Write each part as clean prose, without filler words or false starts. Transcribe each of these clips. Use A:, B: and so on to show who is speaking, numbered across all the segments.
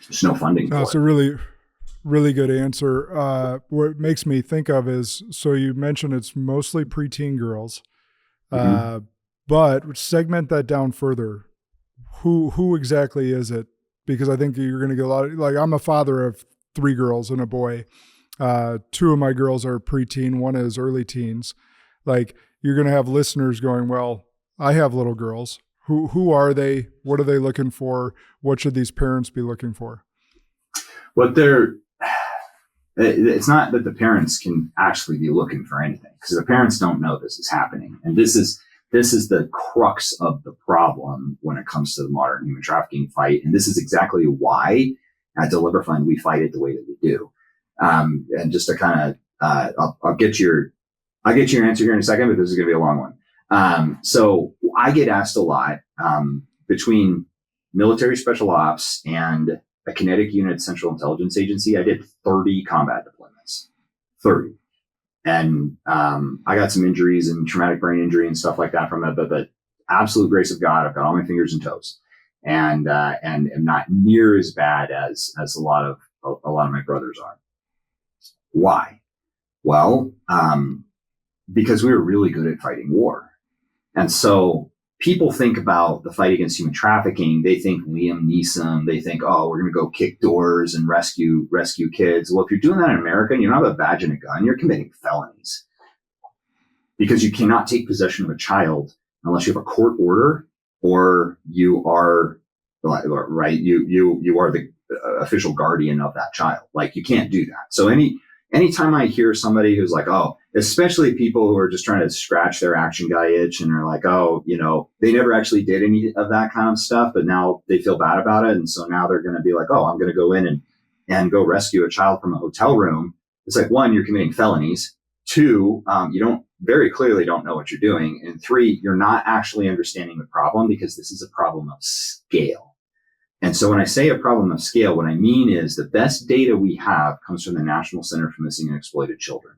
A: There's no funding for
B: That's
A: it.
B: a really good answer. What it makes me think of is, so you mentioned it's mostly preteen girls,
A: Mm-hmm.
B: uh, but segment that down further. Who exactly is it? Because I think you're going to get a lot of, like, I'm a father of three girls and a boy. Two of my girls are preteen, one is early teens. Like, you're going to have listeners going, well, I have little girls. Who are they? What are they looking for? What should these parents be looking for?
A: But it's not that the parents can actually be looking for anything, because the parents don't know this is happening. And this is the crux of the problem when it comes to the modern human trafficking fight. And this is exactly why at DeliverFund we fight it the way that we do. And just to kind of, I'll get your answer here in a second, but this is going to be a long one. So I get asked a lot, between military special ops and a kinetic unit central intelligence agency. I did 30 combat deployments, 30. And I got some injuries and traumatic brain injury and stuff like that from it, but absolute grace of God, I've got all my fingers and toes, and am not near as bad as a lot of my brothers are. Why? Well, because we were really good at fighting war. And so people think about the fight against human trafficking. They think Liam Neeson. They think, oh, we're going to go kick doors and rescue kids. Well, if you're doing that in America and you don't have a badge and a gun, you're committing felonies, because you cannot take possession of a child unless you have a court order, or you are, right, you are the official guardian of that child. Like, you can't do that. So anytime I hear somebody who's like, oh, especially people who are just trying to scratch their action guy itch and are like, oh, they never actually did any of that kind of stuff, but now they feel bad about it. And so now they're going to be like, oh, I'm going to go in and go rescue a child from a hotel room. It's like, one, you're committing felonies. Two, you don't know what you're doing. And three, you're not actually understanding the problem, because this is a problem of scale. And so when I say a problem of scale, what I mean is the best data we have comes from the National Center for Missing and Exploited Children.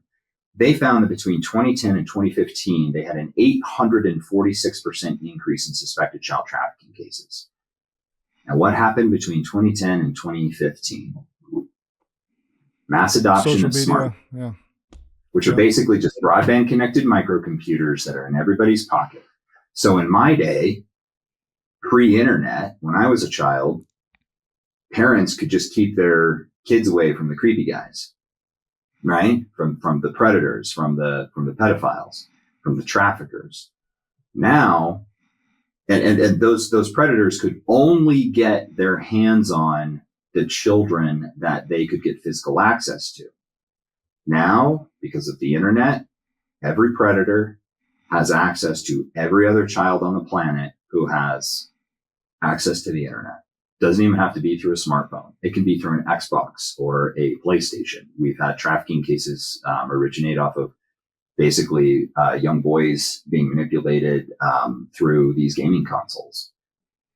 A: They found that between 2010 and 2015, they had an 846% increase in suspected child trafficking cases. Now, what happened between 2010 and 2015? Mass adoption
B: Social
A: of smart,
B: media. Yeah.
A: which are
B: Yeah.
A: basically just broadband connected microcomputers that are in everybody's pocket. So in my day, pre-internet, when I was a child, parents could just keep their kids away from the creepy guys, right? From the predators, from the pedophiles, from the traffickers. Now, and those predators could only get their hands on the children that they could get physical access to. Now, because of the internet, every predator has access to every other child on the planet who has access to the internet. Doesn't even have to be through a smartphone. It can be through an Xbox or a PlayStation. We've had trafficking cases originate off of basically young boys being manipulated through these gaming consoles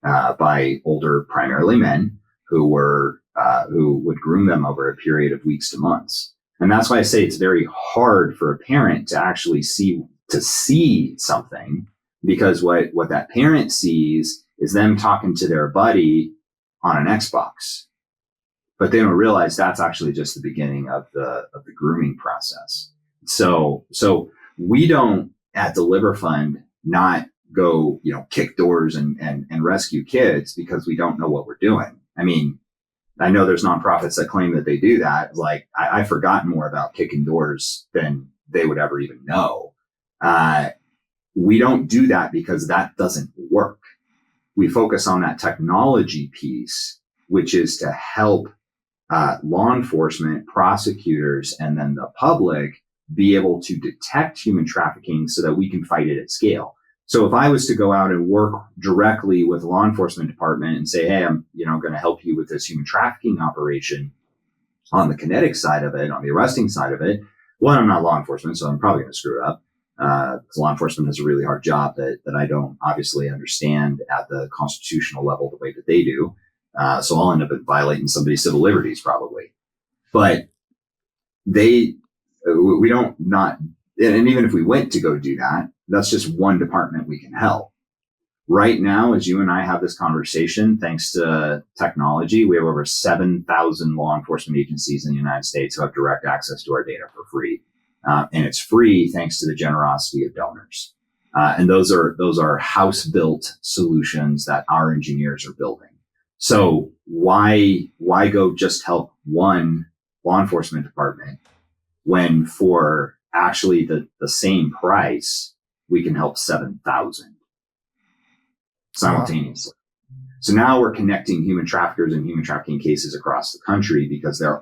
A: by older, primarily men, who would groom them over a period of weeks to months. And that's why I say it's very hard for a parent to actually see something, because what that parent sees is them talking to their buddy on an Xbox, but they don't realize that's actually just the beginning of the grooming process. So we don't at DeliverFund not go, kick doors and rescue kids because we don't know what we're doing. I mean, I know there's nonprofits that claim that they do that. Like, I've forgotten more about kicking doors than they would ever even know. We don't do that because that doesn't work. We focus on that technology piece, which is to help law enforcement, prosecutors, and then the public be able to detect human trafficking so that we can fight it at scale. So if I was to go out and work directly with a law enforcement department and say, hey, I'm going to help you with this human trafficking operation on the kinetic side of it, on the arresting side of it, one, I'm not law enforcement, so I'm probably going to screw it up. Law enforcement has a really hard job that I don't obviously understand at the constitutional level the way that they do. So I'll end up violating somebody's civil liberties probably. But we don't not, and even if we went to go do that, that's just one department we can help. Right now, as you and I have this conversation, thanks to technology, we have over 7,000 law enforcement agencies in the United States who have direct access to our data for free. And it's free thanks to the generosity of donors. And those are house-built solutions that our engineers are building. So why go just help one law enforcement department when for actually the same price, we can help 7,000 simultaneously? Wow. So now we're connecting human traffickers and human trafficking cases across the country because they're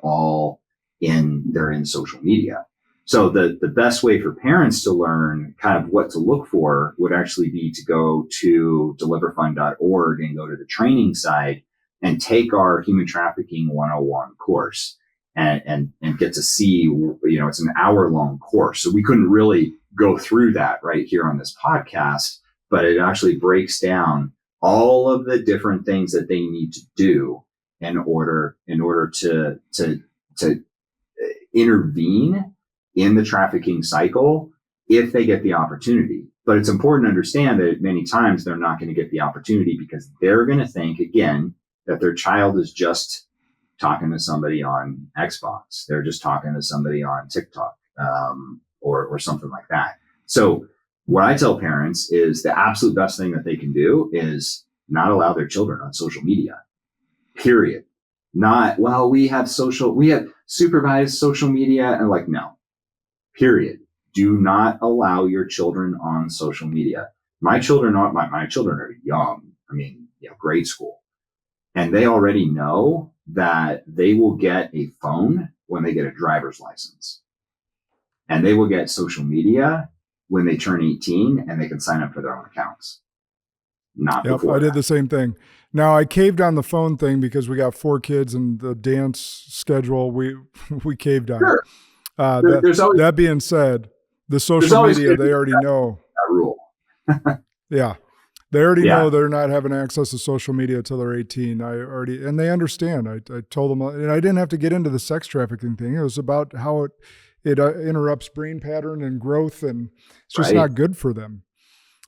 A: in social media. So the best way for parents to learn kind of what to look for would actually be to go to DeliverFund.org and go to the training side and take our Human Trafficking 101 course and get to see, it's an hour-long course. So we couldn't really go through that right here on this podcast, but it actually breaks down all of the different things that they need to do in order to intervene in the trafficking cycle if they get the opportunity. But it's important to understand that many times they're not going to get the opportunity because they're going to think, again, that their child is just talking to somebody on Xbox. They're just talking to somebody on TikTok, or something like that. So what I tell parents is the absolute best thing that they can do is not allow their children on social media, period. Not, well, we have supervised social media, and like, no, period. Do not allow your children on social media. My children are young. Grade school. And they already know that they will get a phone when they get a driver's license. And they will get social media when they turn 18 and they can sign up for their own accounts. Not before.
B: I did the same thing. Now I caved on the phone thing because we got 4 kids and the dance schedule we caved on.
A: Sure.
B: That being said, the social media, they already know.
A: That rule.
B: Yeah. They already know they're not having access to social media until they're 18. And they understand. I told them, and I didn't have to get into the sex trafficking thing. It was about how it interrupts brain pattern and growth, and it's just not good for them.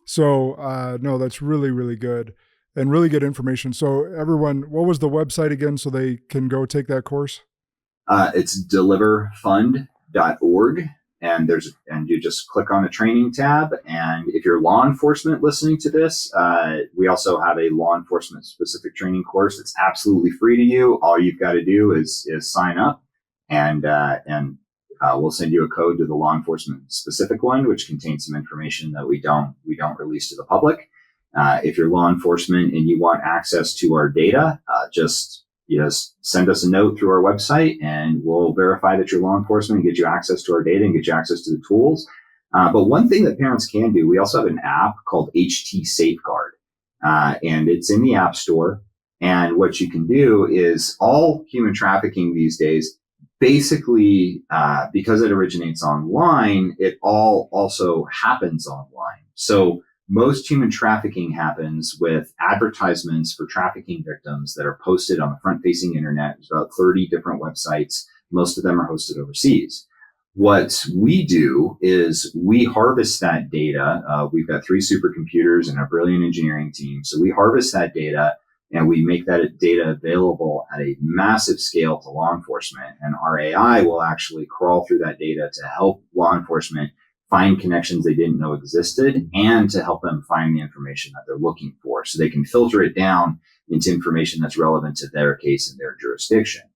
B: So, no, that's really, really good and really good information. So everyone, what was the website again so they can go take that course?
A: It's DeliverFund.org. And you just click on the training tab. And if you're law enforcement listening to this, we also have a law enforcement specific training course that's absolutely free to you. All you've got to do is sign up, and we'll send you a code to the law enforcement specific one, which contains some information that we don't release to the public. If you're law enforcement and you want access to our data, just send us a note through our website and we'll verify that you're law enforcement and get you access to our data and get you access to the tools. But one thing that parents can do, we also have an app called HT Safeguard, and it's in the App Store. And what you can do is all human trafficking these days, basically, because it originates online, it all also happens online. So most human trafficking happens with advertisements for trafficking victims that are posted on the front-facing internet. There's about 30 different websites. Most of them are hosted overseas. What we do is we harvest that data. We've got 3 supercomputers and a brilliant engineering team. So we harvest that data and we make that data available at a massive scale to law enforcement. And our AI will actually crawl through that data to help law enforcement find connections they didn't know existed and to help them find the information that they're looking for so they can filter it down into information that's relevant to their case and their jurisdiction.